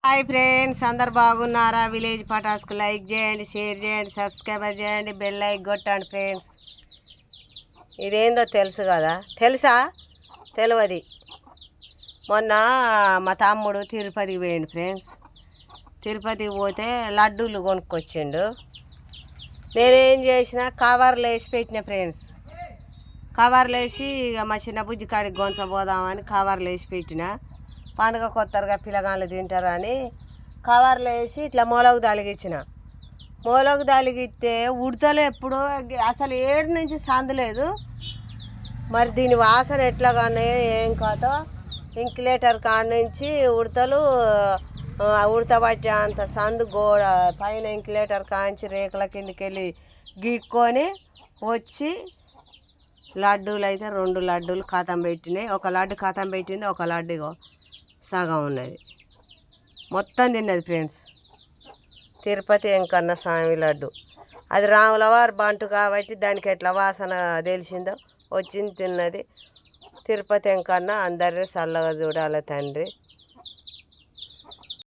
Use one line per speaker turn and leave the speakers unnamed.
Hi friends, అందరు బాగున్నారా? Village పటాస్కు like చేయండి, షేర్ చేయండి, సబ్స్క్రైబర్ చేయండి, బెల్ లైక్ కొట్టండి ఫ్రెండ్స్. ఇదేందో తెలుసు కదా? తెలుసా? తెలియదు. మొన్న మా తమ్ముడు తిరుపతికి పోయిండు ఫ్రెండ్స్. తిరుపతికి పోతే లడ్డూలు కొనుక్కొచ్చిండు. నేనేం చేసిన, కవర్లు వేసి పెట్టిన ఫ్రెండ్స్. కవర్లు వేసి ఇక మా చిన్న బుజ్జి కాడికి గొంచబోదామని కవర్లు వేసి పెట్టిన. పండుగ కొత్తగా పిల్లగాళ్ళు తింటారని కవర్లు వేసి ఇట్లా మొలకు తలిగించిన. మొలకు తలిగిస్తే ఉడతలు ఎప్పుడో అసలు ఏడు నుంచి సందలేదు. మరి దీని వాసన ఎట్లా కానీ ఏం కాదో ఇంక్యులేటర్ కాడ నుంచి ఉడతలు ఉడతబట్టే అంత సందు గోడ పైన ఇంక్యులేటర్ కాంచి రేకుల కిందకి వెళ్ళి గీక్కొని వచ్చి లడ్డూలు అయితే 2 లడ్డూలు కథం పెట్టినాయి. ఒక లడ్డు కథం పెట్టింది, ఒక లడ్డు ఇగో సగం ఉన్నది. మొత్తం తిన్నది ఫ్రెండ్స్. తిరుపతి వెంకన్న స్వామి లడ్డు. అది రాములవారి బంటు కాబట్టి దానికి ఎట్లా వాసన తెలిసిందో వచ్చింది, తిన్నది. తిరుపతి వెంకన్న అందరినీ చల్లగా చూడాలి తండ్రి.